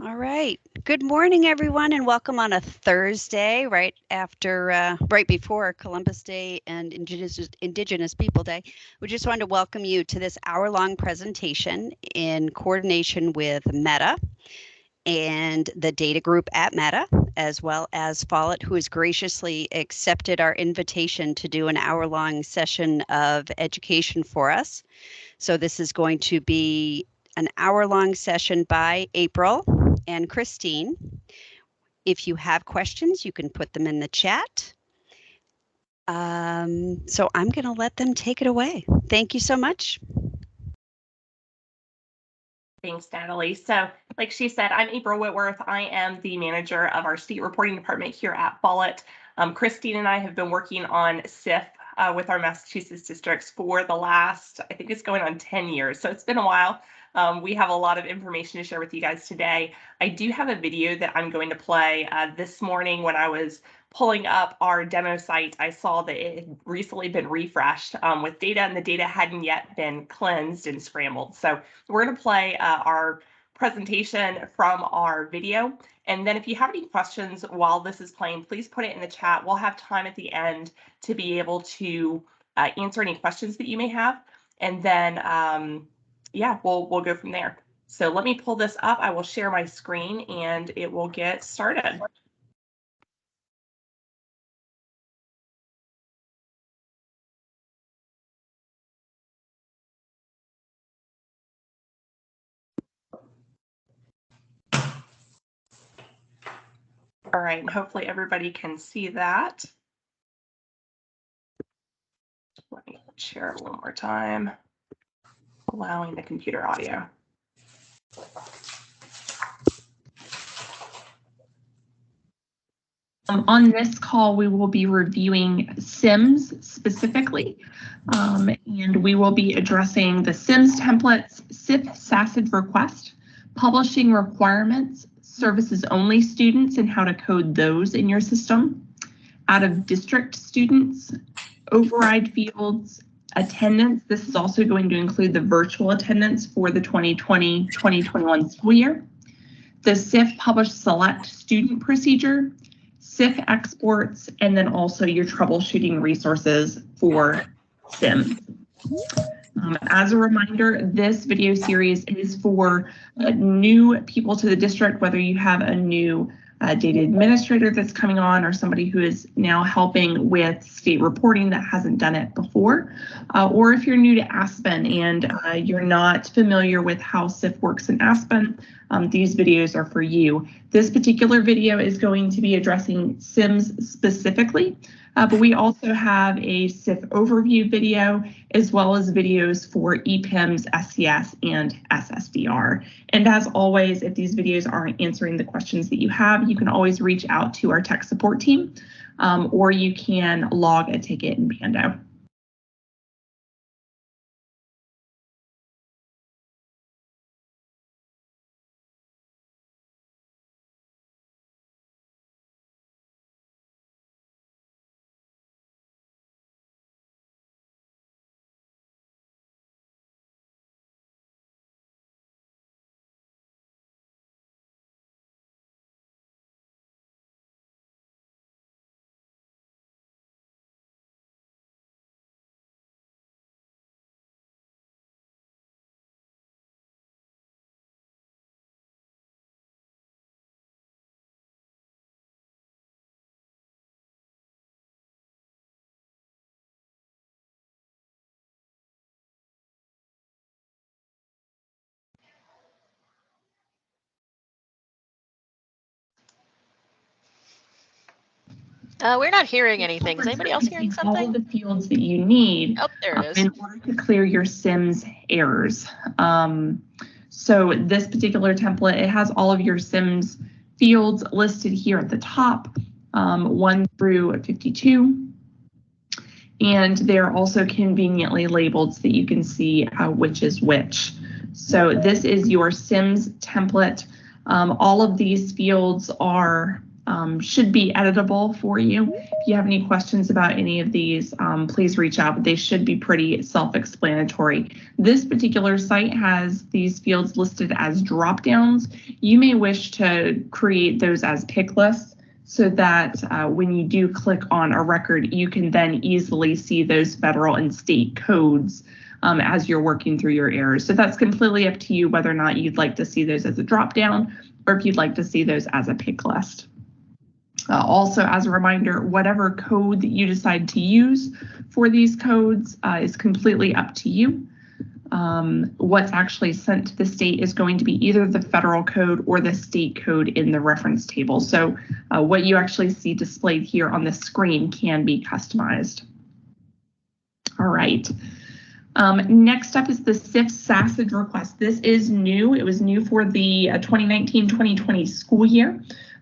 All right. Good morning, everyone, and welcome on a Thursday, right before Columbus Day and Indigenous People Day. We just wanted to welcome you to this hour-long presentation in coordination with METAA and the data group at METAA, as well as Follett, who has graciously accepted our invitation to do an hour-long session of education for us. So this is going to be an hour-long session by April and Christine. If you have questions, you can put them in the chat. So I'm going to let them take it away. Thank you so much. Thanks, Natalie. So like she said, I'm April Whitworth. I am the manager of our state reporting department here at Follett. Christine and I have been working on SIF with our Massachusetts districts for the last, I think it's going on 10 years. So it's been a while. We have a lot of information to share with you guys today. I do have a video that I'm going to play this morning. When I was pulling up our demo site, I saw that it had recently been refreshed with data, and the data hadn't yet been cleansed and scrambled. So we're going to play our presentation from our video. And then if you have any questions while this is playing, please put it in the chat. We'll have time at the end to be able to answer any questions that you may have. And then, yeah, we'll go from there. So let me pull this up. I will share my screen and it will get started. All right, and hopefully everybody can see that. Let me share it one more time, allowing the computer audio. On this call, we will be reviewing SIMS specifically, and we will be addressing the SIMS templates, SIF SACID request, publishing requirements, services only students and how to code those in your system, out of district students, override fields, attendance. This is also going to include the virtual attendance for the 2020-2021 school year, the SIF publish select student procedure, SIF exports, and then also your troubleshooting resources for SIMS. As a reminder, this video series is for new people to the district, whether you have a new data administrator that's coming on or somebody who is now helping with state reporting that hasn't done it before, or if you're new to Aspen and you're not familiar with how SIF works in Aspen, these videos are for you. This particular video is going to be addressing SIMS specifically, but we also have a SIF overview video, as well as videos for EPIMS, SCS, and SSDR. And as always, if these videos aren't answering the questions that you have, you can always reach out to our tech support team, or you can log a ticket in Pando. We're not hearing anything. Is anybody else hearing something? All of the fields that you need in order to clear your SIMS errors. So this particular template, it has all of your SIMS fields listed here at the top, 1 through 52. And they're also conveniently labeled so that you can see which is which. So this is your SIMS template. All of these fields are should be editable for you. If you have any questions about any of these, please reach out, but they should be pretty self-explanatory. This particular site has these fields listed as drop-downs. You may wish to create those as pick lists so that when you do click on a record, you can then easily see those federal and state codes as you're working through your errors. So that's completely up to you whether or not you'd like to see those as a drop-down or if you'd like to see those as a pick list. Also, as a reminder, whatever code that you decide to use for these codes is completely up to you. What's actually sent to the state is going to be either the federal code or the state code in the reference table. So what you actually see displayed here on the screen can be customized. All right. Next up is the SIF SASAG request. This is new. It was new for the 2019-2020 school year.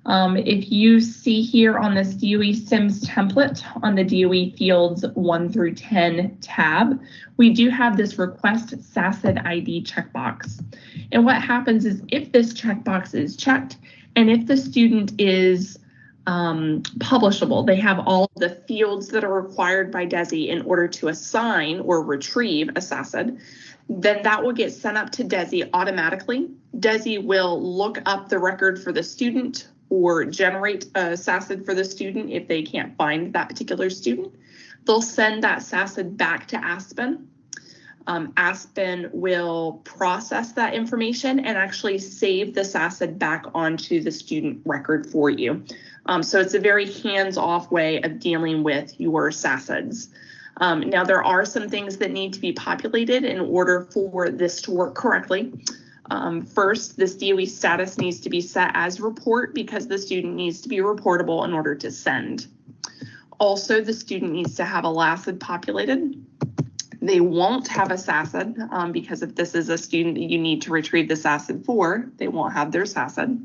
If you see here on this DOE SIMS template on the DOE fields 1 through 10 tab, we do have this request SASAG ID checkbox. And what happens is if this checkbox is checked and if the student is publishable, they have all the fields that are required by DESI in order to assign or retrieve a SASAG, then that will get sent up to DESI automatically. DESI will look up the record for the student or generate a SASAG for the student if they can't find that particular student. They'll send that SASAG back to Aspen. Aspen will process that information and actually save the SASAG back onto the student record for you. So it's a very hands-off way of dealing with your SASAGs. Now there are some things that need to be populated in order for this to work correctly. First, this DOE status needs to be set as report because the student needs to be reportable in order to send. Also, the student needs to have a LASID populated. They won't have a SASAG because if this is a student that you need to retrieve the SASAG for, they won't have their SASAG.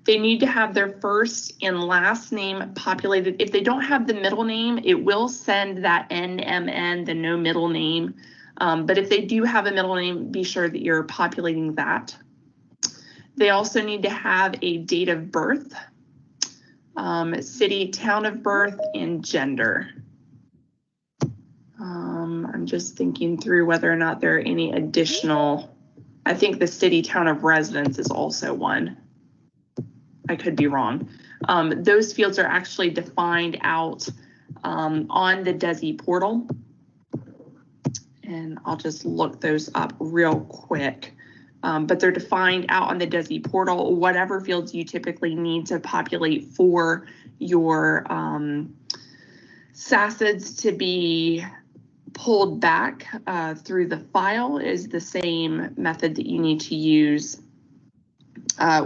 They need to have their first and last name populated. If they don't have the middle name, it will send that NMN, the no middle name. But if they do have a middle name, be sure that you're populating that. They also need to have a date of birth, city, town of birth, and gender. I'm just thinking through whether or not there are any additional. I think the city, town of residence is also one. I could be wrong. Those fields are actually defined out on the DESI portal. And I'll just look those up real quick. But they're defined out on the DESI portal, whatever fields you typically need to populate for your SASAGs to be pulled back through the file is the same method that you need to use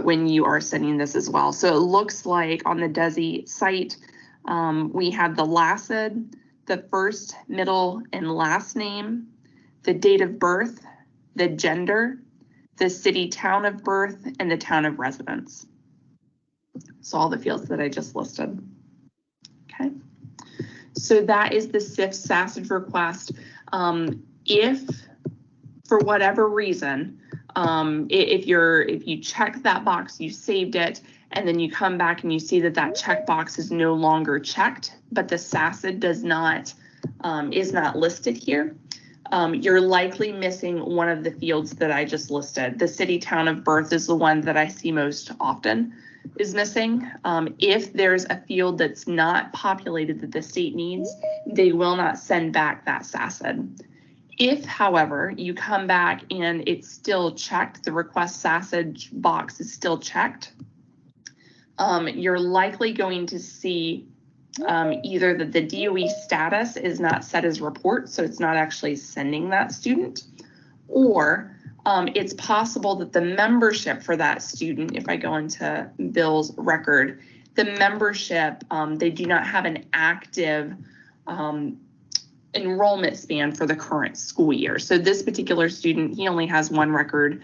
when you are sending this as well. So it looks like on the DESI site, we have the LASID, the first, middle, and last name, the date of birth, the gender, the city, town of birth, and the town of residence. So all the fields that I just listed. Okay. So that is the SIF SASAG request. If for whatever reason, if you check that box, you saved it, and then you come back and you see that that checkbox is no longer checked, but the SASAG does not is not listed here, you're likely missing one of the fields that I just listed. The city, town of birth is the one that I see most often is missing. If there's a field that's not populated that the state needs, they will not send back that SASAG. If, however, you come back and it's still checked, the request SASAG box is still checked, you're likely going to see either that the DOE status is not set as report, so it's not actually sending that student, or it's possible that the membership for that student, if I go into Bill's record, the membership, they do not have an active enrollment span for the current school year. So this particular student, he only has one record.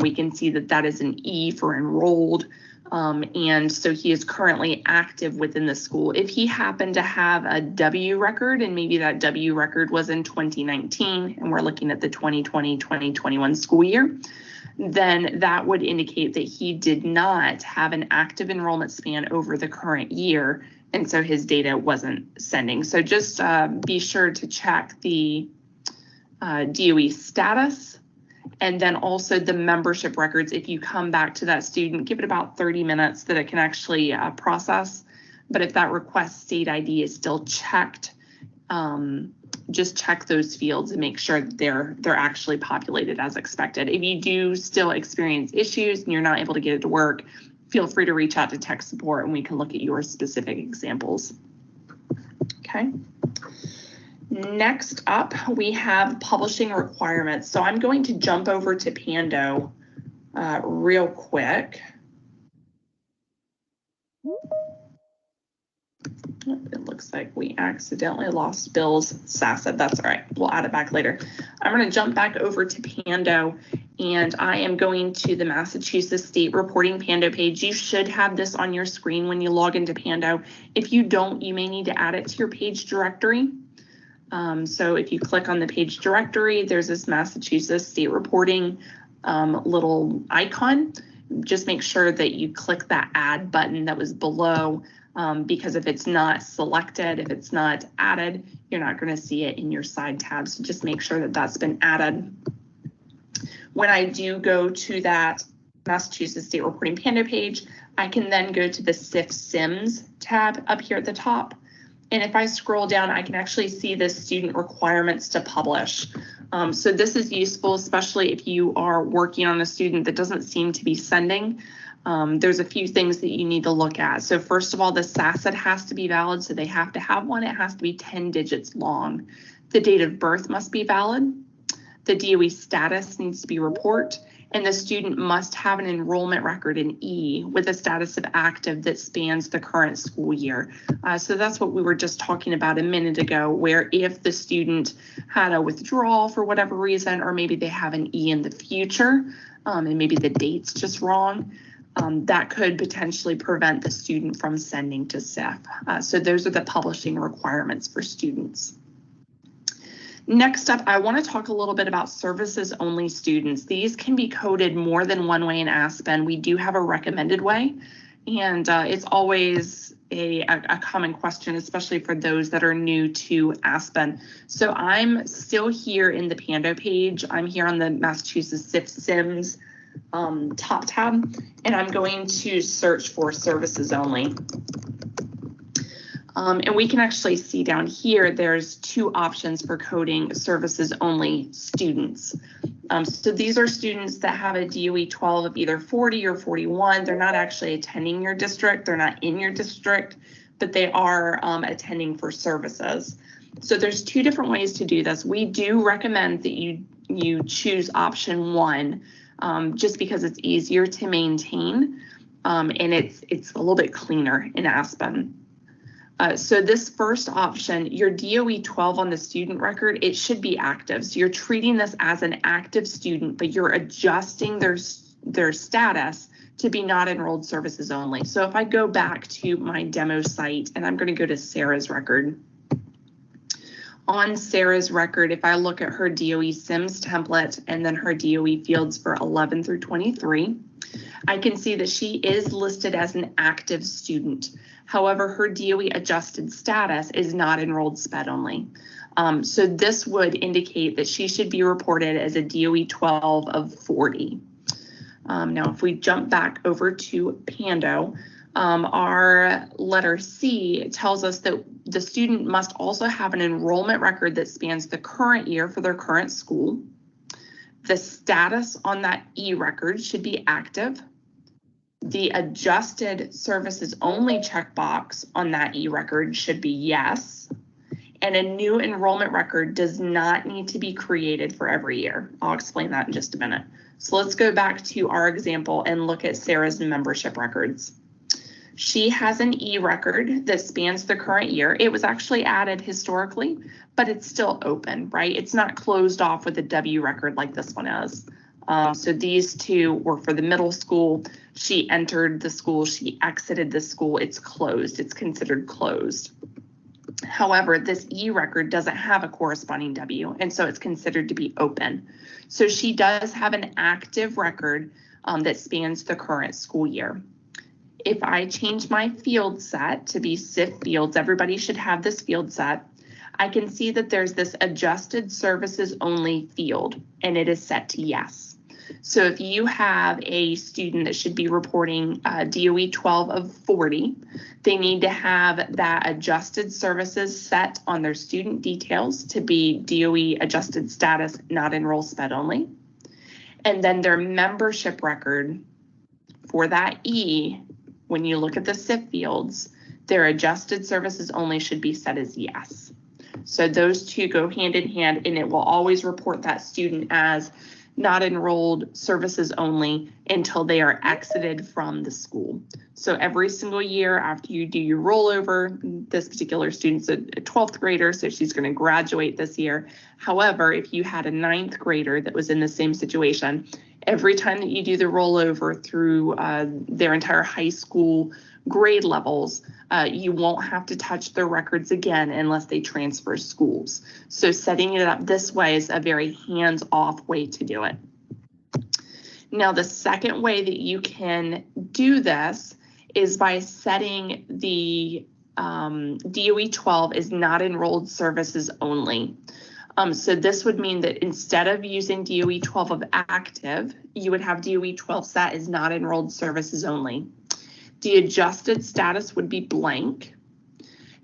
We can see that that is an E for enrolled. And so he is currently active within the school. If he happened to have a W record, and maybe that W record was in 2019, and we're looking at the 2020-2021 school year, then that would indicate that he did not have an active enrollment span over the current year, and so his data wasn't sending. So just be sure to check the DOE status, and then also the membership records. If you come back to that student, give it about 30 minutes that it can actually process. But if that request state ID is still checked, just check those fields and make sure that they're actually populated as expected. If you do still experience issues and you're not able to get it to work, feel free to reach out to tech support and we can look at your specific examples. Okay. Next up, we have publishing requirements. So I'm going to jump over to Pando real quick. It looks like we accidentally lost Bill's SASID. That's all right. We'll add it back later. I'm going to jump back over to Pando, and I am going to the Massachusetts State Reporting Pando page. You should have this on your screen when you log into Pando. If you don't, you may need to add it to your page directory. So if you click on the page directory, there's this Massachusetts State Reporting little icon. Just make sure that you click that add button that was below, because if it's not selected, if it's not added, you're not going to see it in your side tab. So just make sure that that's been added. When I do go to that Massachusetts State Reporting Pando page, I can then go to the SIMS tab up here at the top. And if I scroll down, I can actually see the student requirements to publish. So this is useful, especially if you are working on a student that doesn't seem to be sending. There's a few things that you need to look at. So first of all, the SASID has to be valid, so they have to have one. It has to be 10 digits long. The date of birth must be valid. The DOE status needs to be report, and the student must have an enrollment record in E with a status of active that spans the current school year. So that's what we were just talking about a minute ago, where if the student had a withdrawal for whatever reason, or maybe they have an E in the future, and maybe the date's just wrong, that could potentially prevent the student from sending to SIF. So those are the publishing requirements for students. Next up, I want to talk a little bit about services only students. These can be coded more than one way in Aspen. We do have a recommended way, and it's always a common question, especially for those that are new to Aspen. So I'm still here in the Pando page. I'm here on the Massachusetts SIMS top tab, and I'm going to search for services only. And we can actually see down here, there's two options for coding services only students. So these are students that have a DOE 12 of either 40 or 41. They're not actually attending your district. They're not in your district, but they are attending for services. So there's two different ways to do this. We do recommend that you choose option one, just because it's easier to maintain, and it's a little bit cleaner in Aspen. So this first option, your DOE 12 on the student record, it should be active. So you're treating this as an active student, but you're adjusting their status to be not enrolled services only. So if I go back to my demo site, and I'm going to go to Sarah's record. On Sarah's record, if I look at her DOE SIMS template and then her DOE fields for 11 through 23, I can see that she is listed as an active student. However, her DOE adjusted status is not enrolled SPED only. So this would indicate that she should be reported as a DOE 12 of 40. Now, if we jump back over to Pando, our letter C tells us that the student must also have an enrollment record that spans the current year for their current school. The status on that E record should be active. The adjusted services only checkbox on that E record should be yes. And a new enrollment record does not need to be created for every year. I'll explain that in just a minute. So let's go back to our example and look at Sarah's membership records. She has an E record that spans the current year. It was actually added historically, but it's still open, right? It's not closed off with a W record like this one is. So these two were for the middle school. She entered the school, she exited the school, it's closed, it's considered closed. However, this e-record doesn't have a corresponding W, and so it's considered to be open. So she does have an active record that spans the current school year. If I change my field set to be SIF fields, everybody should have this field set. I can see that there's this adjusted services only field, and it is set to yes. So if you have a student that should be reporting DOE 12 of 40, they need to have that adjusted services set on their student details to be DOE adjusted status, not enroll SPED only. And then their membership record for that E, when you look at the SIF fields, their adjusted services only should be set as yes. So those two go hand in hand, and it will always report that student as not enrolled services only until they are exited from the school. So every single year after you do your rollover, this particular student's a 12th grader, so she's going to graduate this year. However, if you had a 9th grader that was in the same situation, every time that you do the rollover through their entire high school grade levels, you won't have to touch their records again unless they transfer schools. So setting it up this way is a very hands-off way to do it. Now, the second way that you can do this is by setting the DOE 12 is not enrolled services only. So this would mean that instead of using DOE 12 of active, you would have DOE 12 set as not enrolled services only. The adjusted status would be blank.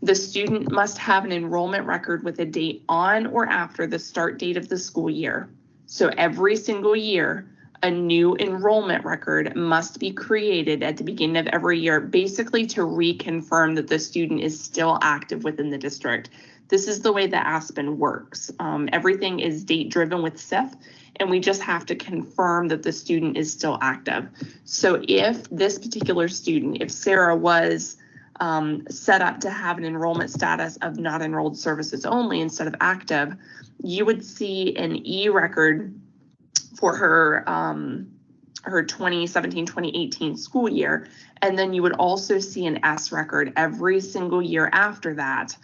The student must have an enrollment record with a date on or after the start date of the school year. So every single year, a new enrollment record must be created at the beginning of every year, basically to reconfirm that the student is still active within the district. This is the way that Aspen works. Everything is date driven with SIF, and we just have to confirm that the student is still active. So if this particular student, if Sarah was set up to have an enrollment status of not enrolled services only instead of active, you would see an E record for her her 2017-2018 school year, and then you would also see an S record every single year after that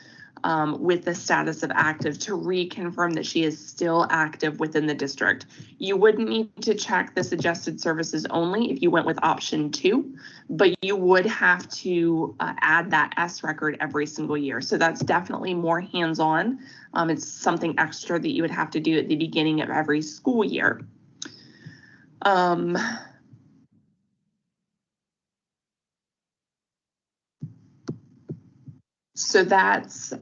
with the status of active to reconfirm that she is still active within the district. You wouldn't need to check this adjusted services only if you went with option 2, but you would have to add that S record every single year. So that's definitely more hands-on. It's something extra that you would have to do at the beginning of every school year. So those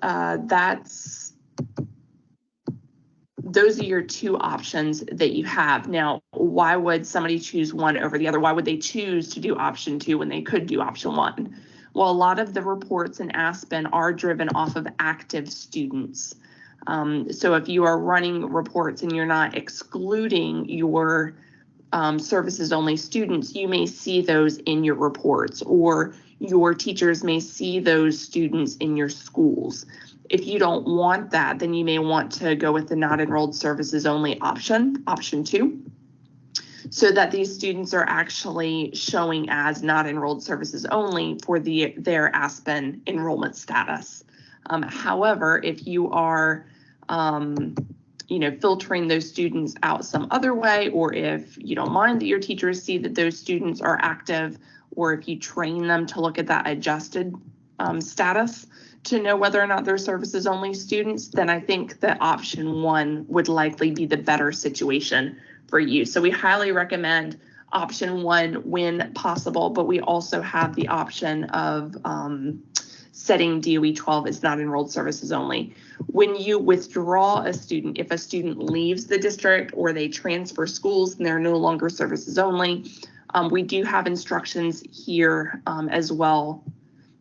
are your two options that you have. Now, why would somebody choose one over the other? Why would they choose to do option 2 when they could do option 1? Well, a lot of the reports in Aspen are driven off of active students. So if you are running reports and you're not excluding your services only students, you may see those in your reports, or your teachers may see those students in your schools. If you don't want that, then you may want to go with the not enrolled services only option, option 2, so that these students are actually showing as not enrolled services only for their Aspen enrollment status. However, if you are filtering those students out some other way, or if you don't mind that your teachers see that those students are active, or if you train them to look at that adjusted status to know whether or not they're services only students, then I think that option 1 would likely be the better situation for you. So we highly recommend option 1 when possible, but we also have the option of setting DOE 12 as not enrolled services only. When you withdraw a student, if a student leaves the district or they transfer schools and they're no longer services only, we do have instructions here as well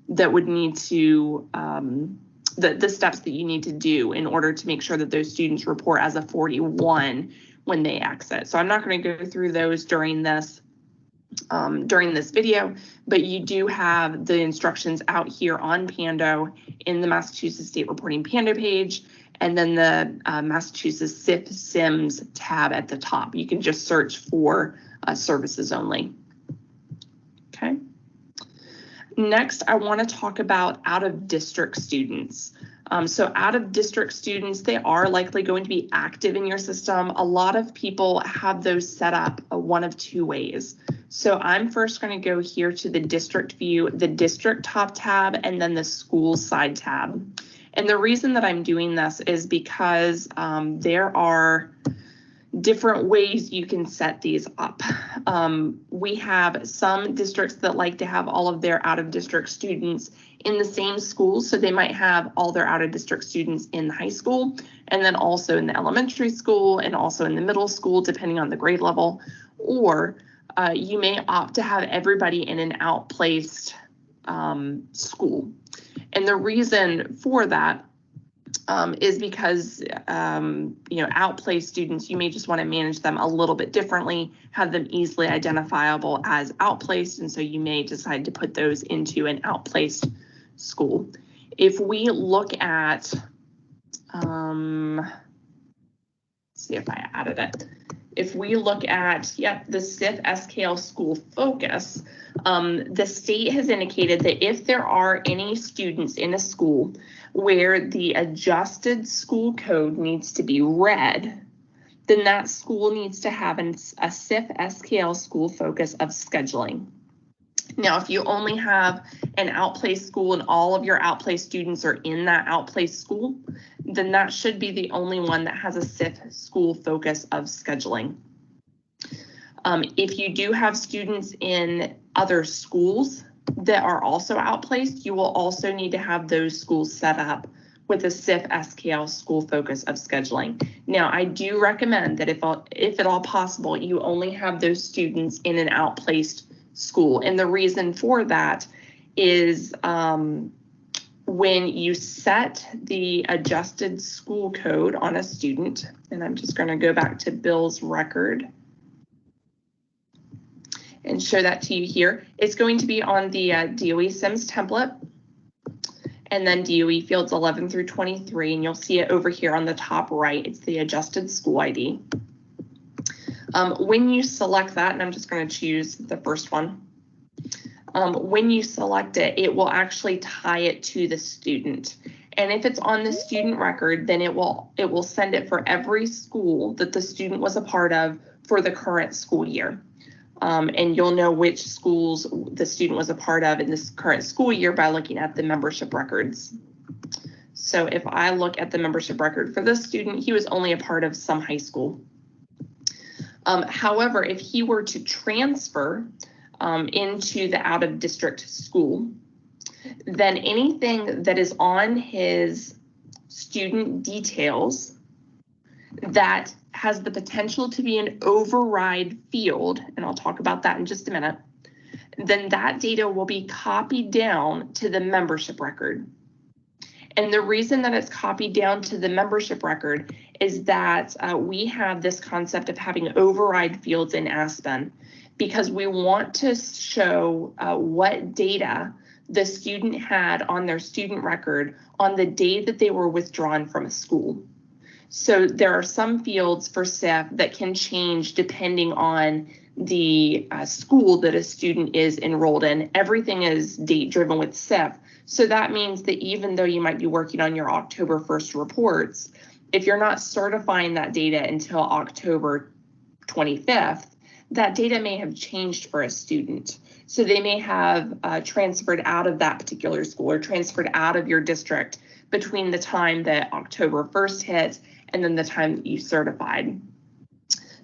that would need to, the steps that you need to do in order to make sure that those students report as a 41 when they exit. So I'm not going to go through those during this video, but you do have the instructions out here on Pando in the Massachusetts State Reporting Pando page, and then the Massachusetts SIF SIMS tab at the top. You can just search for services only. Okay. Next, I want to talk about out-of-district students. So out of district students, they are likely going to be active in your system. A lot of people have those set up one of two ways. So I'm first going to go here to the district view, the district top tab, and then the school side tab. And the reason that I'm doing this is because there are different ways you can set these up. We have some districts that like to have all of their out of district students in the same school. So they might have all their out of district students in high school, and then also in the elementary school and also in the middle school, depending on the grade level. Or you may opt to have everybody in an outplaced school. And the reason for that is because, outplaced students, you may just want to manage them a little bit differently, have them easily identifiable as outplaced, and so you may decide to put those into an outplaced school. If we look at, let's see if I added it. If we look at, the SIF SKL school focus, the state has indicated that if there are any students in a school where the adjusted school code needs to be read, then that school needs to have a SIF SKL school focus of scheduling. Now, if you only have an outplaced school and all of your outplaced students are in that outplaced school, then that should be the only one that has a SIF school focus of scheduling. If you do have students in other schools that are also outplaced, you will also need to have those schools set up with a SIF SKL school focus of scheduling. Now, I do recommend that if at all possible, you only have those students in an outplaced school. And the reason for that is when you set the adjusted school code on a student, and I'm just going to go back to Bill's record and show that to you here. It's going to be on the DOE SIMS template, and then DOE fields 11 through 23, and you'll see it over here on the top right. It's the adjusted school ID. When you select that, and I'm just going to choose the first one, when you select it, it will actually tie it to the student. And if it's on the student record, then it will send it for every school that the student was a part of for the current school year. And you'll know which schools the student was a part of in this current school year by looking at the membership records. So if I look at the membership record for this student, he was only a part of some high school. However, if he were to transfer into the out of district school, then anything that is on his student details that has the potential to be an override field, and I'll talk about that in just a minute, then that data will be copied down to the membership record. And the reason that it's copied down to the membership record is that we have this concept of having override fields in Aspen because we want to show what data the student had on their student record on the day that they were withdrawn from a school. So there are some fields for SIF that can change depending on the school that a student is enrolled in. Everything is date driven with SIF. So that means that even though you might be working on your October 1st reports, if you're not certifying that data until October 25th, that data may have changed for a student. So they may have transferred out of that particular school or transferred out of your district between the time that October 1st hit and then the time that you certified.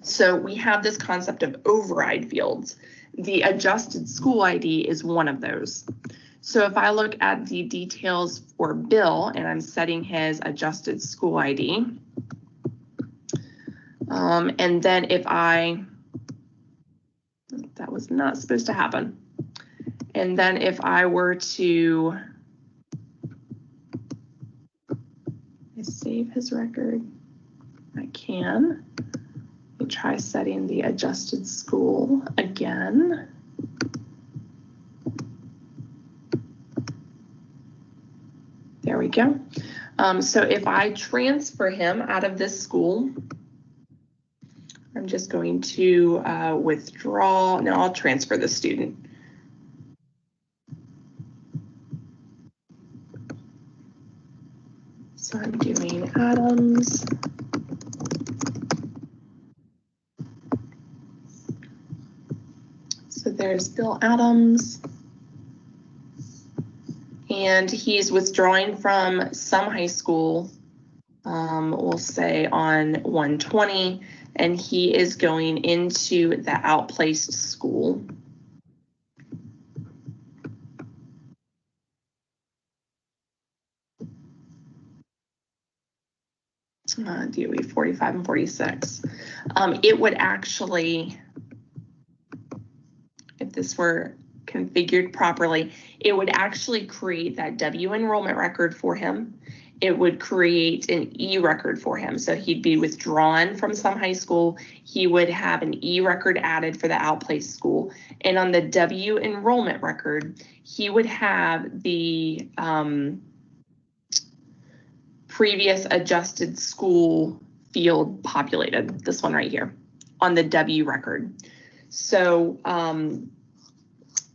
So we have this concept of override fields. The adjusted school ID is one of those. So if I look at the details for Bill and I'm setting his adjusted school ID, and then if that was not supposed to happen. And then if I were to save his record, I can. Let me try setting the adjusted school again. There we go. So if I transfer him out of this school, I'm just going to withdraw. No, I'll transfer the student. So I'm doing Adams. So there's Bill Adams. And he's withdrawing from some high school, we'll say on 120, and he is going into the outplaced school. DOE 45 and 46. It would actually, if this were configured properly, it would actually create that W enrollment record for him. It would create an E record for him. So he'd be withdrawn from some high school. He would have an E record added for the outplaced school. And on the W enrollment record, he would have the previous adjusted school field populated, this one right here, on the W record. So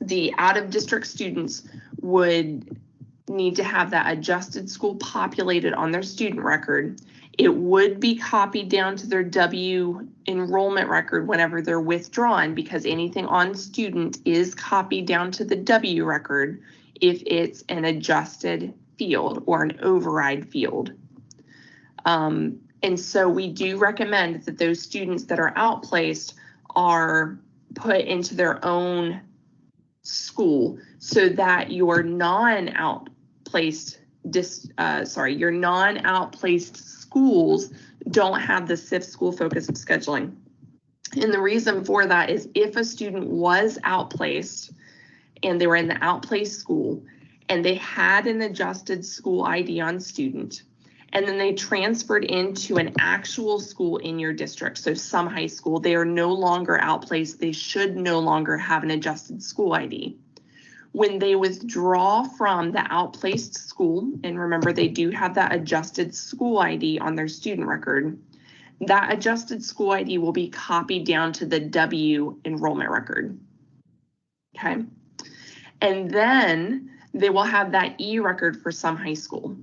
the out-of-district students would need to have that adjusted school populated on their student record. It would be copied down to their W enrollment record whenever they're withdrawn, because anything on student is copied down to the W record if it's an adjusted field or an override field. And so we do recommend that those students that are outplaced are put into their own school so that your non-outplaced schools don't have the SIF school focus of scheduling. And the reason for that is if a student was outplaced and they were in the outplaced school and they had an adjusted school ID on student, and then they transferred into an actual school in your district, so some high school, they are no longer outplaced. They should no longer have an adjusted school ID. When they withdraw from the outplaced school, and remember they do have that adjusted school ID on their student record, that adjusted school ID will be copied down to the W enrollment record, okay? And then they will have that E record for some high school.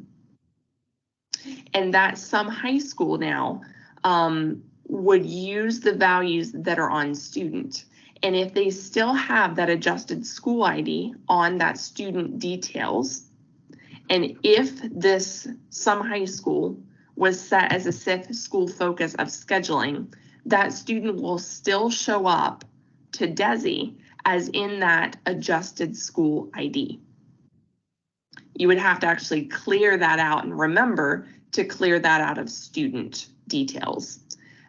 And that some high school now would use the values that are on student. And if they still have that adjusted school ID on that student details, and if this some high school was set as a SIF school focus of scheduling, that student will still show up to DESI as in that adjusted school ID. You would have to actually clear that out and remember to clear that out of student details.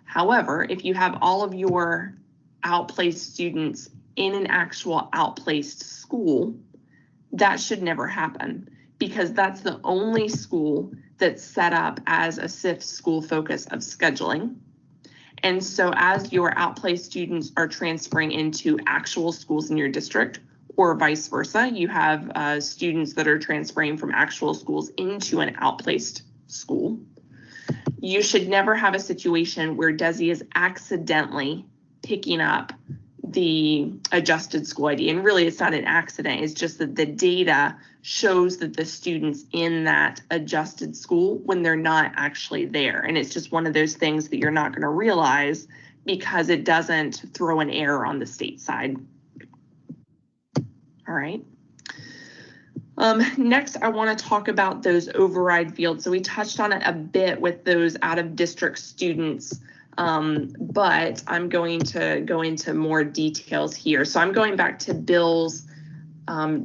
However, if you have all of your outplaced students in an actual outplaced school, that should never happen because that's the only school that's set up as a SIF school focus of scheduling. And so as your outplaced students are transferring into actual schools in your district, or vice versa, you have students that are transferring from actual schools into an outplaced school, you should never have a situation where DESI is accidentally picking up the adjusted school ID. And really, it's not an accident. It's just that the data shows that the student's in that adjusted school when they're not actually there. And it's just one of those things that you're not going to realize because it doesn't throw an error on the state side. All right. Next, I want to talk about those override fields. So we touched on it a bit with those out of district students, but I'm going to go into more details here. So I'm going back to Bill's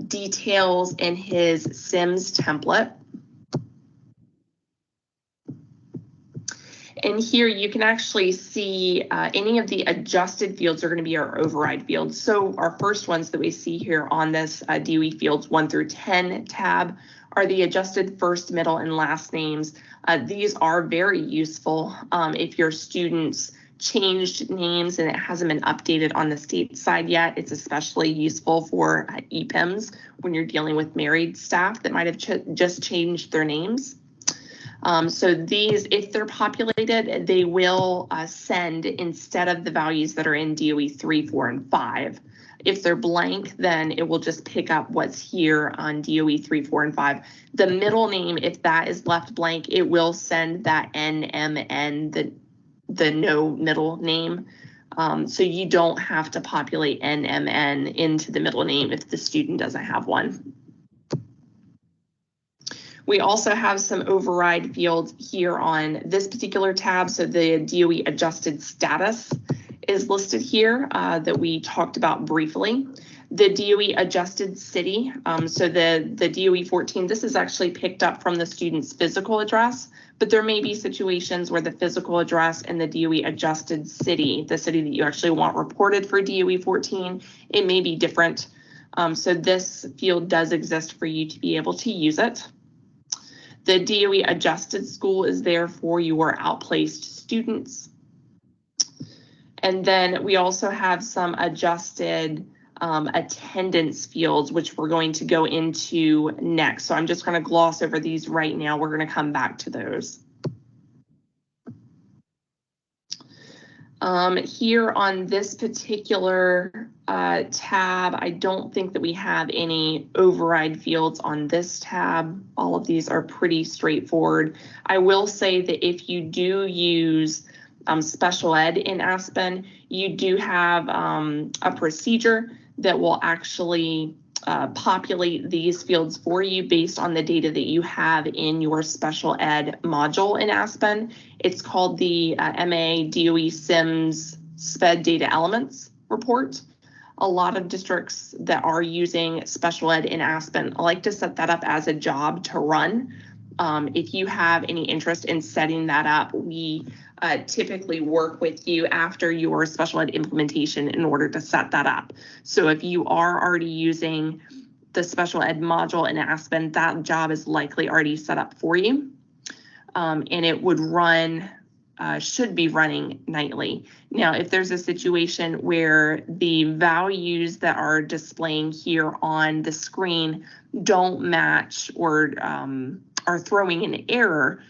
details in his SIMS template. And here you can actually see any of the adjusted fields are going to be our override fields. So our first ones that we see here on this DOE fields 1 through 10 tab are the adjusted first, middle, and last names. These are very useful if your students changed names and it hasn't been updated on the state side yet. It's especially useful for EPIMs when you're dealing with married staff that might have just changed their names. So these, if they're populated, they will send instead of the values that are in DOE 3, 4, and 5. If they're blank, then it will just pick up what's here on DOE 3, 4, and 5. The middle name, if that is left blank, it will send that NMN, the no middle name. So you don't have to populate NMN into the middle name if the student doesn't have one. We also have some override fields here on this particular tab. So the DOE adjusted status is listed here that we talked about briefly. The DOE adjusted city, so the DOE 14, this is actually picked up from the student's physical address, but there may be situations where the physical address and the DOE adjusted city, the city that you actually want reported for DOE 14, it may be different. So this field does exist for you to be able to use it. The DOE adjusted school is there for your outplaced students. And then we also have some adjusted attendance fields, which we're going to go into next. So I'm just going to gloss over these right now. We're going to come back to those. Here on this particular tab, I don't think that we have any override fields on this tab. All of these are pretty straightforward. I will say that if you do use special ed in Aspen, you do have a procedure that will actually populate these fields for you based on the data that you have in your special ed module in Aspen. It's called the METAA-Aspen SIMS SPED Data Elements report. A lot of districts that are using special ed in Aspen like to set that up as a job to run. If you have any interest in setting that up, we typically work with you after your special ed implementation in order to set that up. So if you are already using the special ed module in Aspen, that job is likely already set up for you. And it would run, should be running nightly. Now, if there's a situation where the values that are displaying here on the screen don't match or are throwing an error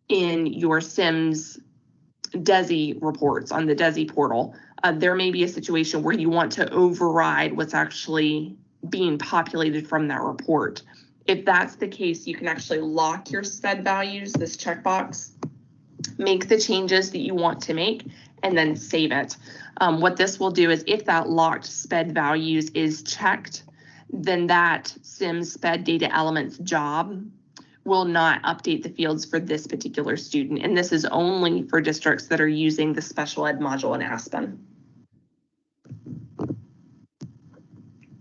in your SIMS DESI reports on the DESI portal, there may be a situation where you want to override what's actually being populated from that report. If that's the case, you can actually lock your SPED values, this checkbox, make the changes that you want to make, and then save it. What this will do is if that locked SPED values is checked, then that SIMS SPED data elements job will not update the fields for this particular student. And this is only for districts that are using the special ed module in Aspen.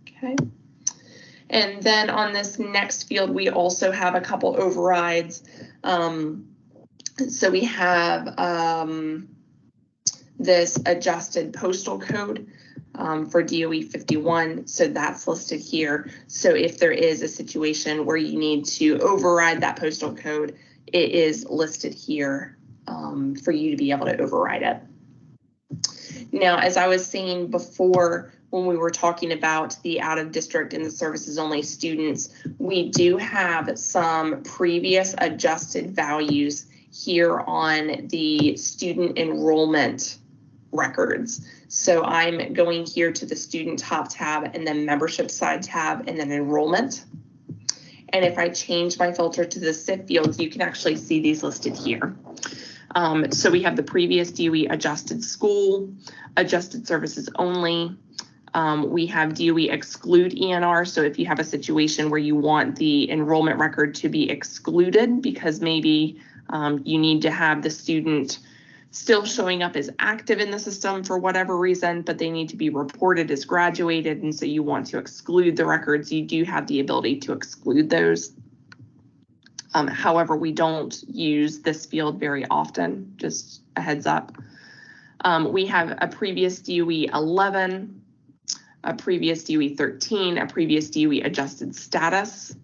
Okay. And then on this next field, we also have a couple overrides. So we have this adjusted postal code for DOE 51, so that's listed here. So if there is a situation where you need to override that postal code, it is listed here for you to be able to override it. Now, as I was saying before, when we were talking about the out of district and the services only students, we do have some previous adjusted values here on the student enrollment records. So I'm going here to the student top tab and then membership side tab and then enrollment. And if I change my filter to the SIF fields, you can actually see these listed here. So we have the previous DOE adjusted school, adjusted services only. We have DOE exclude ENR. So if you have a situation where you want the enrollment record to be excluded because maybe you need to have the student still showing up as active in the system for whatever reason, but they need to be reported as graduated, and so you want to exclude the records, you do have the ability to exclude those. However, we don't use this field very often, just a heads up. We have a previous DOE 11, a previous DOE 13, a previous DOE adjusted status,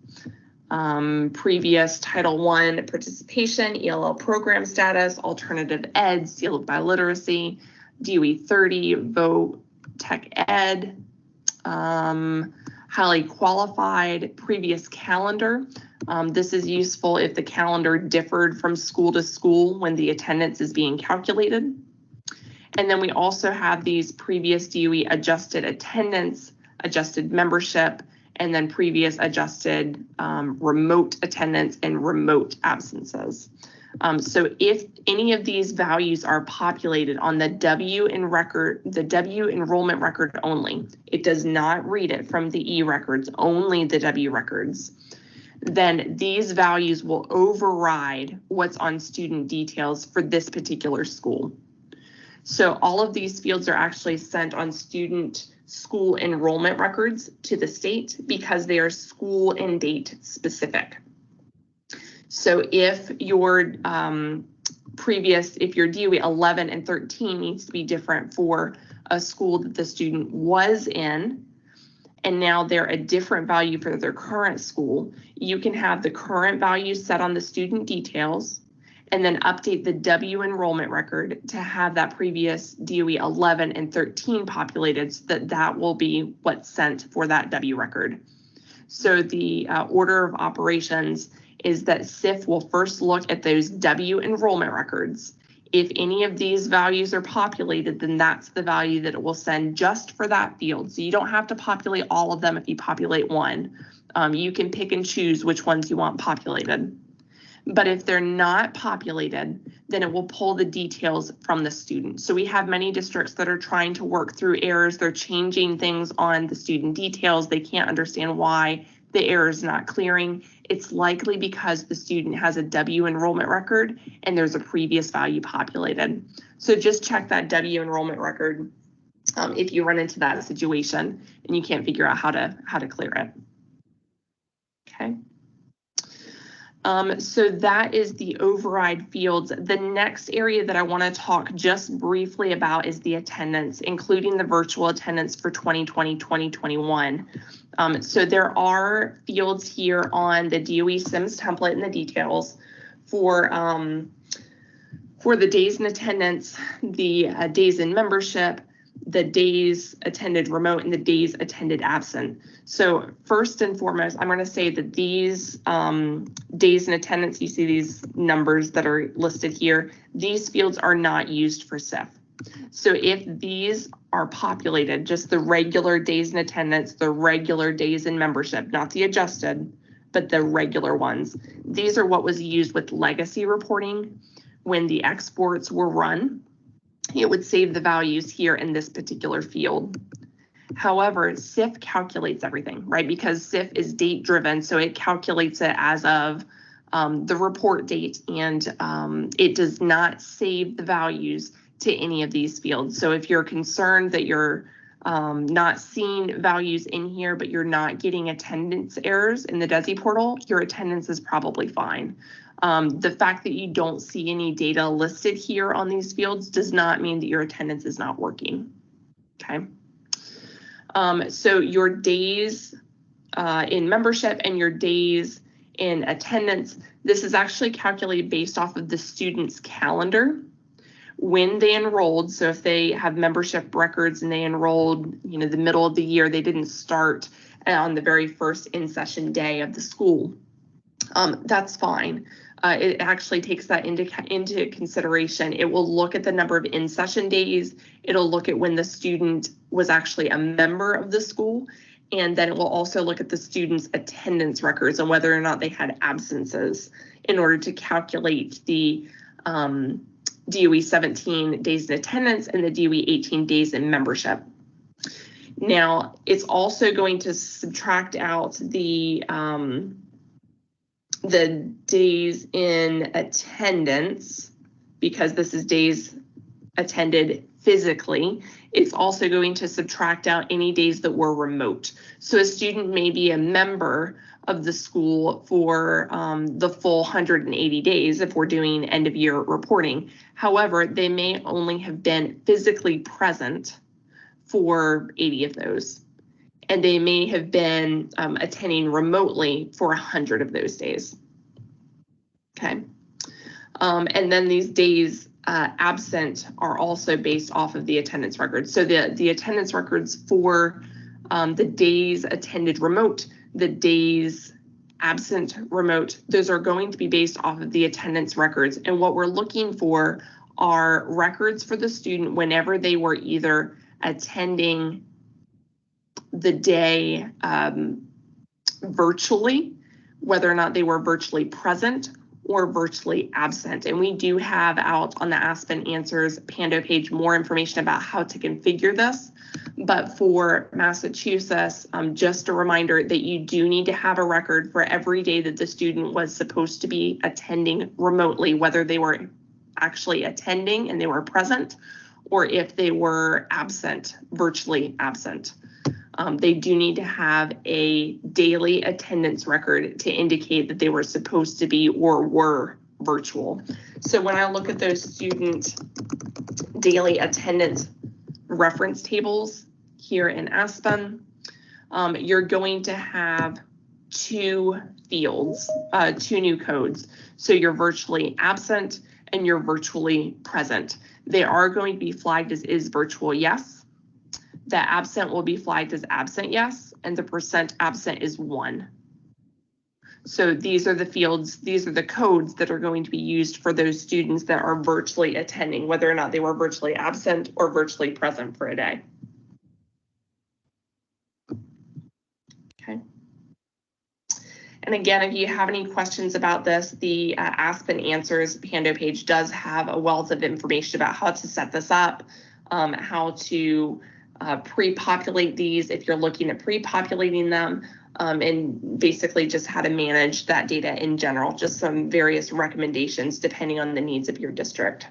previous Title I participation, ELL program status, alternative ed, sealed by literacy, DOE 30, vote tech ed, highly qualified, previous calendar. This is useful if the calendar differed from school to school when the attendance is being calculated. And then we also have these previous DOE adjusted attendance, adjusted membership, and then previous adjusted remote attendance and remote absences. So if any of these values are populated on the W enrollment record only, it does not read it from the E records, only the W records, then these values will override what's on student details for this particular school. So all of these fields are actually sent on student school enrollment records to the state because they are school and date specific. So if your if your DOE 11 and 13 needs to be different for a school that the student was in, and now they're a different value for their current school, you can have the current values set on the student details and then update the W enrollment record to have that previous DOE 11 and 13 populated so that that will be what's sent for that W record. So the order of operations is that SIF will first look at those W enrollment records. If any of these values are populated, then that's the value that it will send just for that field. So you don't have to populate all of them if you populate one. You can pick and choose which ones you want populated. But if they're not populated, then it will pull the details from the student. So we have many districts that are trying to work through errors. They're changing things on the student details. They can't understand why the error is not clearing. It's likely because the student has a W enrollment record and there's a previous value populated. So just check that W enrollment record if you run into that situation and you can't figure out how to clear it. Okay. So that is the override fields. The next area that I want to talk just briefly about is the attendance, including the virtual attendance for 2020-2021. So there are fields here on the DOE SIMS template in the details for the days in attendance, the days in membership, the days attended remote, and the days attended absent. So first and foremost, I'm going to say that these days in attendance, you see these numbers that are listed here, these fields are not used for SIF. So if these are populated, just the regular days in attendance, the regular days in membership, not the adjusted, but the regular ones, these are what was used with legacy reporting when the exports were run. It would save the values here in this particular field. However, SIF calculates everything, right? Because SIF is date driven, so it calculates it as of the report date, and it does not save the values to any of these fields. So if you're concerned that you're not seeing values in here, but you're not getting attendance errors in the DESI portal, your attendance is probably fine. The fact that you don't see any data listed here on these fields does not mean that your attendance is not working, okay? So your days in membership and your days in attendance, this is actually calculated based off of the student's calendar when they enrolled. So if they have membership records and they enrolled, you know, the middle of the year, they didn't start on the very first in-session day of the school, that's fine. It actually takes that into consideration. It will look at the number of in-session days. It'll look at when the student was actually a member of the school. And then it will also look at the student's attendance records and whether or not they had absences in order to calculate the DOE 17 days in attendance and the DOE 18 days in membership. Now, it's also going to subtract out the days in attendance, because this is days attended physically. It's also going to subtract out any days that were remote. So a student may be a member of the school for the full 180 days if we're doing end of year reporting. However, they may only have been physically present for 80 of those. And they may have been attending remotely for 100 of those days. Okay. And then these days absent are also based off of the attendance records. So the attendance records for the days attended remote, the days absent remote, those are going to be based off of the attendance records. And what we're looking for are records for the student whenever they were either attending the day virtually, whether or not they were virtually present or virtually absent. And we do have out on the Aspen Answers Pando page more information about how to configure this. But for Massachusetts, just a reminder that you do need to have a record for every day that the student was supposed to be attending remotely, whether they were actually attending and they were present, or if they were absent, virtually absent. They do need to have a daily attendance record to indicate that they were supposed to be or were virtual. So when I look at those student daily attendance reference tables here in Aspen, you're going to have two fields, two new codes. So you're virtually absent and you're virtually present. They are going to be flagged as is virtual yes. The absent will be flagged as absent yes, and the percent absent is 1. So these are the fields, these are the codes that are going to be used for those students that are virtually attending, whether or not they were virtually absent or virtually present for a day. Okay. And again, if you have any questions about this, the Aspen Answers Pando page does have a wealth of information about how to set this up, how to pre-populate these if you're looking at pre-populating them, and basically just how to manage that data in general, just some various recommendations depending on the needs of your district.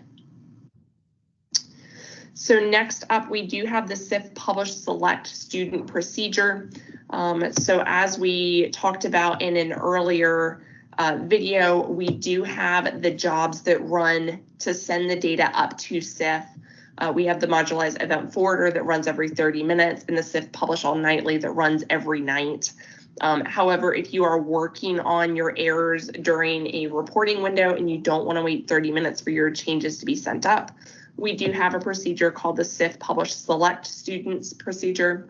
So next up, we do have the SIF Publish Select student procedure. So as we talked about in an earlier video, we do have the jobs that run to send the data up to SIF. We have the modularized event forwarder that runs every 30 minutes and the SIF Publish All Nightly that runs every night. However, if you are working on your errors during a reporting window and you don't want to wait 30 minutes for your changes to be sent up, we do have a procedure called the SIF Publish Select Students procedure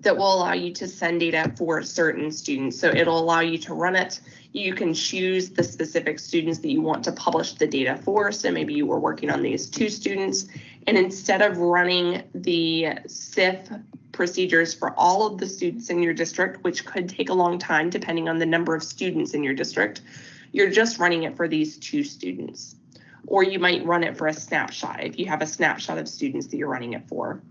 that will allow you to send data for certain students. So it'll allow you to run it. You can choose the specific students that you want to publish the data for. So maybe you were working on these 2 students, and instead of running the SIF procedures for all of the students in your district, which could take a long time depending on the number of students in your district, you're just running it for these 2 students. Or you might run it for a snapshot if you have a snapshot of students that you're running it for.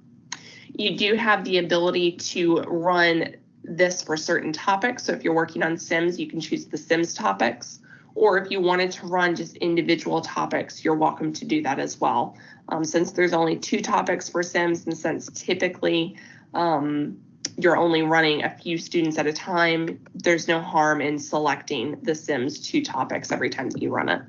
You do have the ability to run this for certain topics. So if you're working on SIMS, you can choose the SIMS topics, or if you wanted to run just individual topics, you're welcome to do that as well. Since there's only 2 topics for SIMS, and since typically you're only running a few students at a time, there's no harm in selecting the SIMS 2 topics every time that you run it.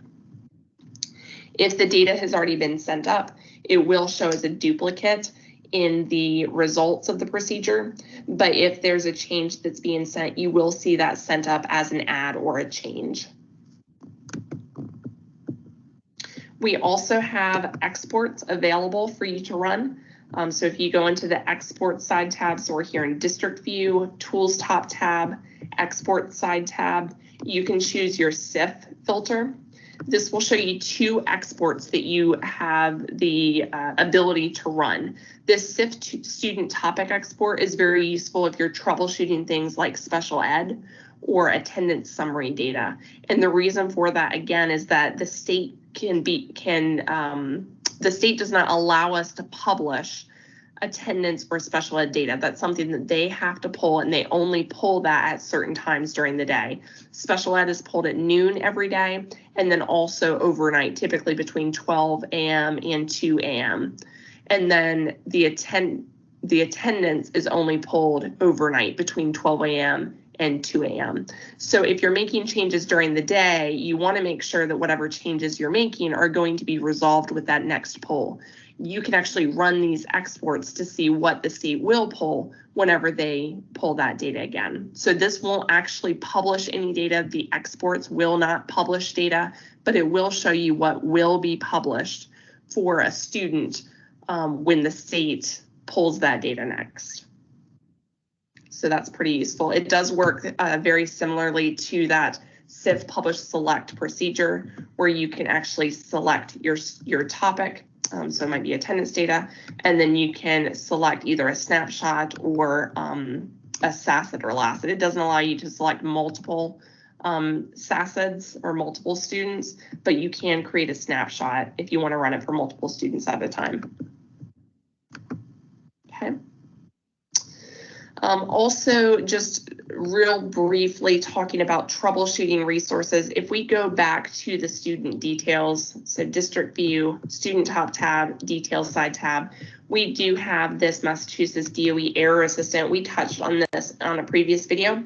If the data has already been sent up, it will show as a duplicate in the results of the procedure, but if there's a change that's being sent, you will see that sent up as an add or a change. We also have exports available for you to run. So if you go into the export side tab, so we're here in district view, tools top tab, export side tab, you can choose your SIF filter. This will show you 2 exports that you have the ability to run. This SIF student topic export is very useful if you're troubleshooting things like special ed or attendance summary data. And the reason for that, again, is that the state the state does not allow us to publish attendance or special ed data. That's something that they have to pull, and they only pull that at certain times during the day. Special ed is pulled at noon every day, and then also overnight, typically between 12 a.m. and 2 a.m. And then the attendance is only pulled overnight between 12 a.m. and 2 a.m. So if you're making changes during the day, you want to make sure that whatever changes you're making are going to be resolved with that next pull. You can actually run these exports to see what the state will pull whenever they pull that data again. So this won't actually publish any data. The exports will not publish data, but it will show you what will be published for a student when the state pulls that data next. So that's pretty useful. It does work very similarly to that SIF Publish Select procedure, where you can actually select your topic. So it might be attendance data, and then you can select either a snapshot or a SACID or LACID. It doesn't allow you to select multiple SACIDs or multiple students, but you can create a snapshot if you want to run it for multiple students at a time. Okay. Also, just real briefly talking about troubleshooting resources. If we go back to the student details, so district view, student top tab, details side tab, we do have this Massachusetts DOE error assistant. We touched on this on a previous video.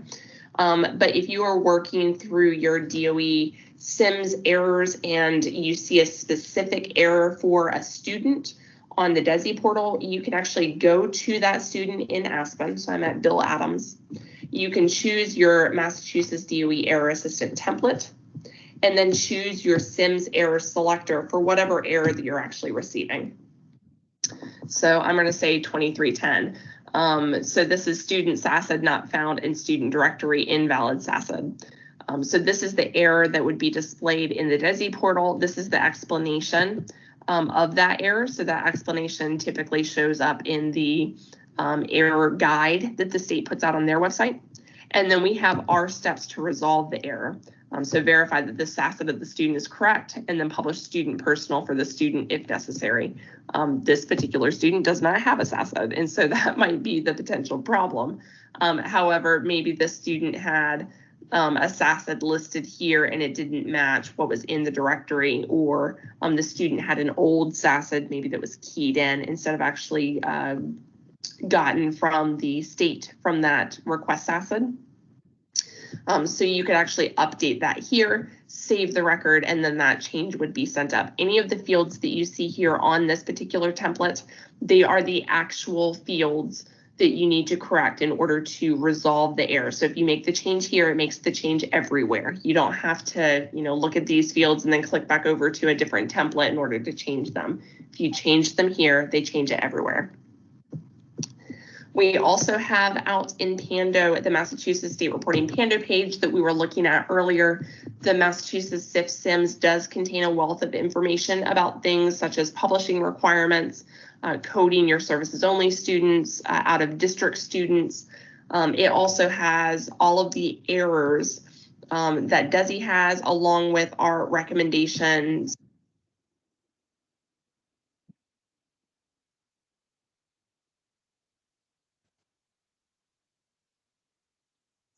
But if you are working through your DOE SIMS errors and you see a specific error for a student, on the DESI portal, you can actually go to that student in Aspen. So I'm at Bill Adams. You can choose your Massachusetts DOE error assistant template and then choose your SIMS error selector for whatever error that you're actually receiving. So I'm going to say 2310. So this is student SACID not found in student directory, invalid SACID. So this is the error that would be displayed in the DESI portal. This is the explanation of that error. So that explanation typically shows up in the error guide that the state puts out on their website. And then we have our steps to resolve the error. So verify that the SACID of the student is correct, and then publish student personal for the student if necessary. This particular student does not have a SACID, and so that might be the potential problem. However, maybe the student had a SACID listed here and it didn't match what was in the directory, or the student had an old SACID maybe that was keyed in instead of actually gotten from the state from that request SACID. So you could actually update that here, save the record, and then that change would be sent up. Any of the fields that you see here on this particular template, they are the actual fields that you need to correct in order to resolve the error. So if you make the change here, it makes the change everywhere. You don't have to, look at these fields and then click back over to a different template in order to change them. If you change them here, they change it everywhere. We also have out in Pando the Massachusetts State Reporting Pando page that we were looking at earlier. The Massachusetts SIF SIMS does contain a wealth of information about things such as publishing requirements, coding your services only students, out of district students. It also has all of the errors that DESI has, along with our recommendations.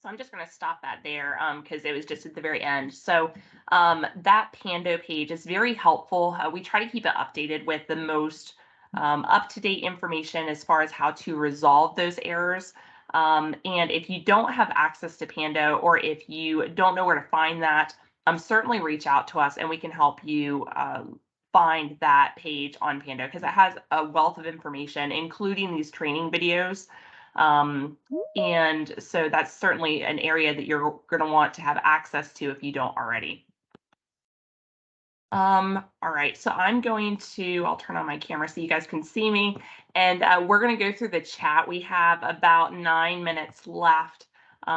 So I'm just going to stop that there because it was just at the very end. So that Pando page is very helpful. We try to keep it updated with the most up-to-date information as far as how to resolve those errors. And if you don't have access to Pando, or if you don't know where to find that, certainly reach out to us and we can help you find that page on Pando, because it has a wealth of information, including these training videos. And so that's certainly an area that you're going to want to have access to if you don't already. All right, so I'll turn on my camera so you guys can see me, and we're going to go through the chat. We have about 9 minutes left.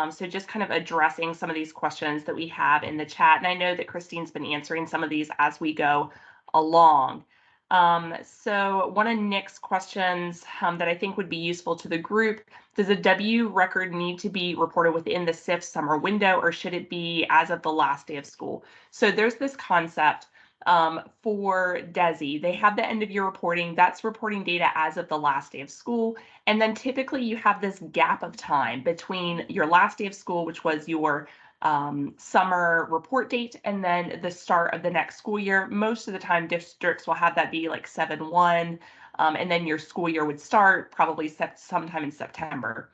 So just kind of addressing some of these questions that we have in the chat. And I know that Christine's been answering some of these as we go along. So one of Nick's questions that I think would be useful to the group: does a W record need to be reported within the SIF summer window, or should it be as of the last day of school? So there's this concept for DESI. They have the end of year reporting. That's reporting data as of the last day of school. And then typically you have this gap of time between your last day of school, which was your summer report date, and then the start of the next school year. Most of the time districts will have that be like 7/1, and then your school year would start probably sometime in September.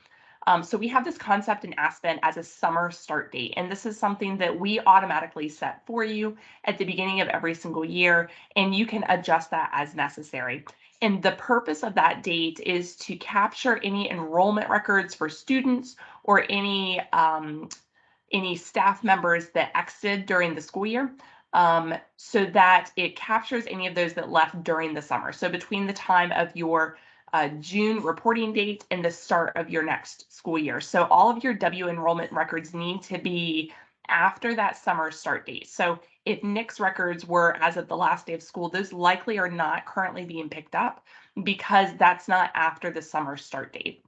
So we have this concept in Aspen as a summer start date, and this is something that we automatically set for you at the beginning of every single year, and you can adjust that as necessary. And the purpose of that date is to capture any enrollment records for students or any staff members that exited during the school year, so that it captures any of those that left during the summer. So between the time of your June reporting date and the start of your next school year. So all of your W enrollment records need to be after that summer start date. So if Nick's records were as of the last day of school, those likely are not currently being picked up because that's not after the summer start date.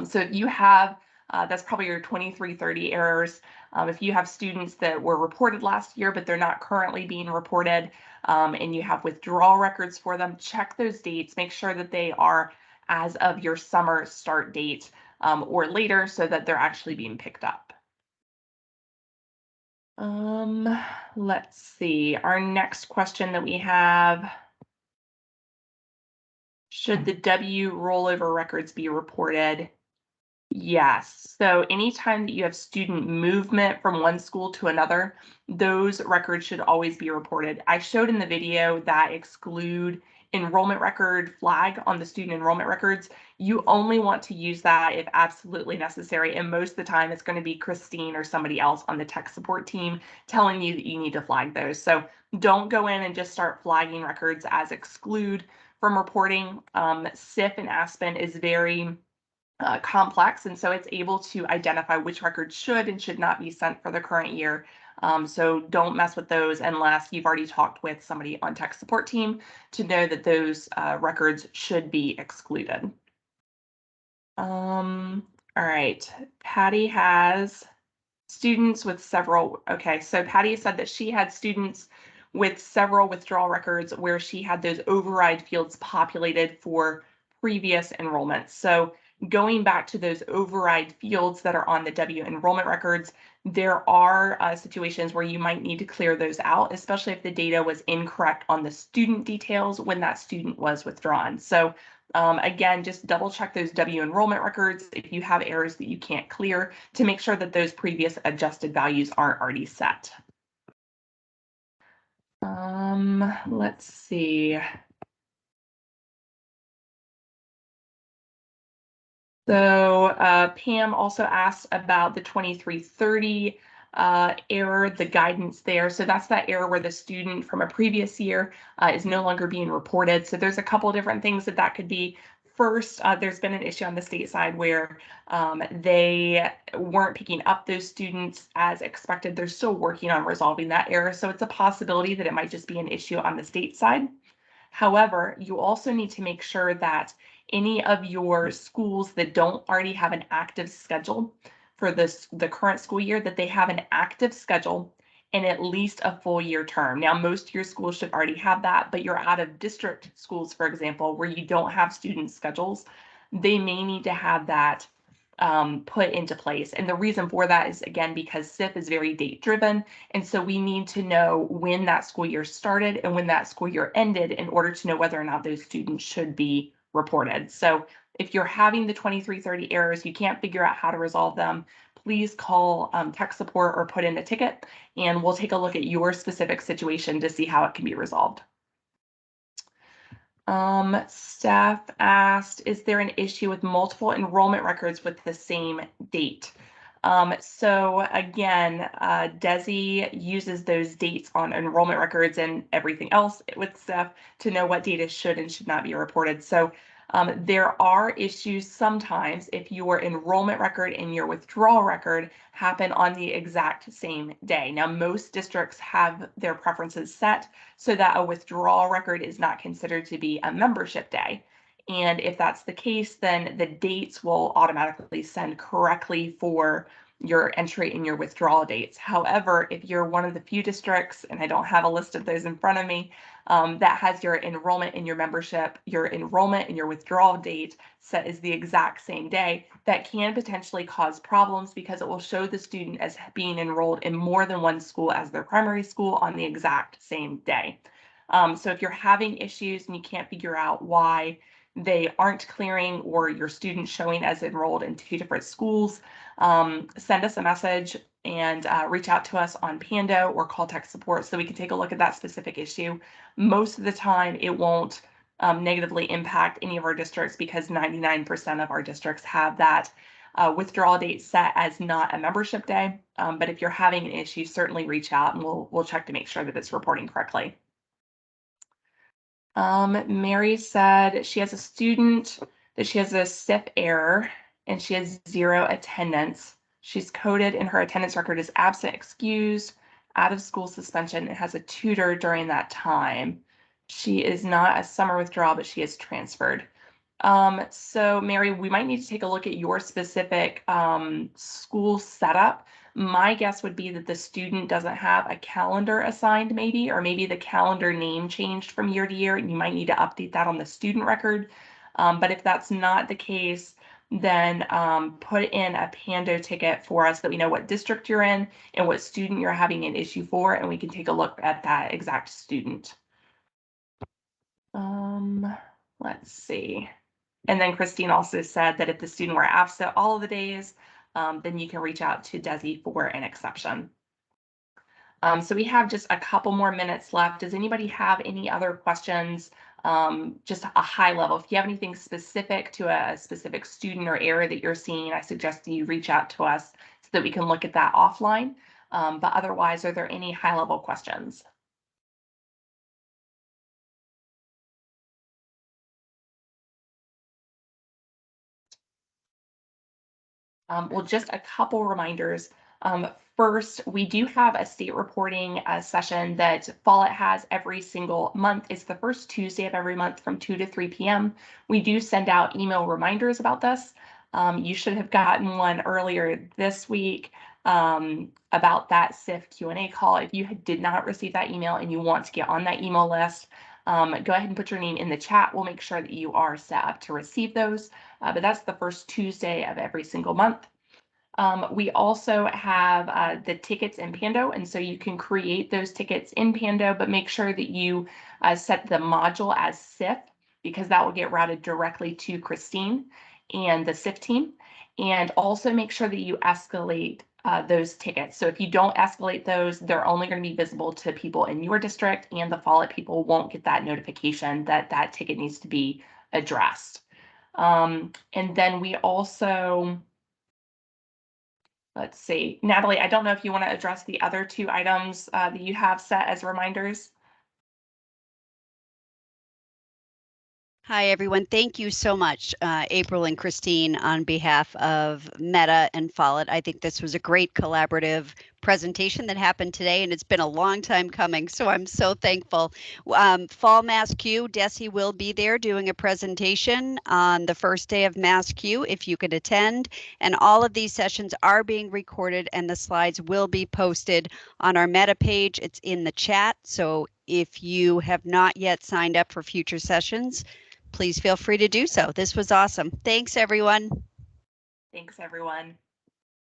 So if you have, that's probably your 2330 errors. If you have students that were reported last year, but they're not currently being reported, and you have withdrawal records for them, check those dates, make sure that they are as of your summer start date or later so that they're actually being picked up. Let's see, our next question that we have, should the W rollover records be reported? Yes. So anytime that you have student movement from one school to another, those records should always be reported. I showed in the video that exclude enrollment record flag on the student enrollment records. You only want to use that if absolutely necessary. And most of the time it's going to be Christine or somebody else on the tech support team telling you that you need to flag those. So don't go in and just start flagging records as exclude from reporting. SIF and Aspen is very complex, and so it's able to identify which records should and should not be sent for the current year. So don't mess with those unless you've already talked with somebody on tech support team to know that those records should be excluded. All right, Patty has students with several. Okay, so Patty said that she had students with several withdrawal records where she had those override fields populated for previous enrollments. So going back to those override fields that are on the W enrollment records, there are situations where you might need to clear those out, especially if the data was incorrect on the student details when that student was withdrawn. So again, just double check those W enrollment records if you have errors that you can't clear to make sure that those previous adjusted values aren't already set. Let's see. So Pam also asked about the 2330 error, the guidance there. So that's that error where the student from a previous year is no longer being reported. So there's a couple of different things that could be. First, there's been an issue on the state side where they weren't picking up those students as expected. They're still working on resolving that error. So it's a possibility that it might just be an issue on the state side. However, you also need to make sure that any of your schools that don't already have an active schedule for the current school year, that they have an active schedule and at least a full year term. Now, most of your schools should already have that, but your out of district schools, for example, where you don't have student schedules, they may need to have that put into place. And the reason for that is, again, because SIF is very date driven. And so we need to know when that school year started and when that school year ended in order to know whether or not those students should be reported. So if you're having the 2330 errors, you can't figure out how to resolve them, please call tech support or put in a ticket, and we'll take a look at your specific situation to see how it can be resolved. Staff asked, is there an issue with multiple enrollment records with the same date? So again, DESI uses those dates on enrollment records and everything else with staff to know what data should and should not be reported. So there are issues sometimes if your enrollment record and your withdrawal record happen on the exact same day. Now, most districts have their preferences set so that a withdrawal record is not considered to be a membership day. And if that's the case, then the dates will automatically send correctly for your entry and your withdrawal dates. However, if you're one of the few districts, and I don't have a list of those in front of me, that has your enrollment and your membership, your enrollment and your withdrawal date set is the exact same day, that can potentially cause problems because it will show the student as being enrolled in more than one school as their primary school on the exact same day. So if you're having issues and you can't figure out why they aren't clearing or your student showing as enrolled in two different schools, send us a message and reach out to us on Pando or call tech support so we can take a look at that specific issue. Most of the time it won't negatively impact any of our districts because 99% of our districts have that withdrawal date set as not a membership day. But if you're having an issue, certainly reach out and we'll check to make sure that it's reporting correctly. Mary said she has a student that she has a SIP error and she has 0 attendance. She's coded in her attendance record as absent, excused, out of school suspension, and has a tutor during that time. She is not a summer withdrawal, but she is transferred. So Mary, we might need to take a look at your specific school setup. My guess would be that the student doesn't have a calendar assigned maybe, or maybe the calendar name changed from year to year and you might need to update that on the student record. But if that's not the case, then put in a Pando ticket for us that we know what district you're in and what student you're having an issue for, and we can take a look at that exact student. Let's see. And then Christine also said that if the student were absent all of the days, then you can reach out to DESI for an exception. So we have just a couple more minutes left. Does anybody have any other questions? Just a high level. If you have anything specific to a specific student or area that you're seeing, I suggest that you reach out to us so that we can look at that offline. But otherwise, are there any high level questions? Well, just a couple reminders. First, we do have a state reporting session that Follett has every single month. It's the first Tuesday of every month from 2 to 3 p.m. We do send out email reminders about this. You should have gotten one earlier this week about that SIF Q&A call. If you did not receive that email and you want to get on that email list, go ahead and put your name in the chat. We'll make sure that you are set up to receive those. But that's the first Tuesday of every single month. We also have the tickets in Pando, and so you can create those tickets in Pando, but make sure that you set the module as SIF, because that will get routed directly to Christine and the SIF team. And also make sure that you escalate those tickets. So if you don't escalate those, they're only going to be visible to people in your district, and the Follett people won't get that notification that that ticket needs to be addressed. And then we also, let's see, Natalie, I don't know if you want to address the other two items that you have set as reminders. Hi, everyone. Thank you so much, April and Christine, on behalf of METAA and Follett. I think this was a great collaborative presentation that happened today, and it's been a long time coming, so I'm so thankful. Fall MassQ, DESI will be there doing a presentation on the first day of MassQ if you could attend, and all of these sessions are being recorded and the slides will be posted on our METAA page. It's in the chat, so if you have not yet signed up for future sessions, please feel free to do so. This was awesome. Thanks, everyone. Thanks, everyone.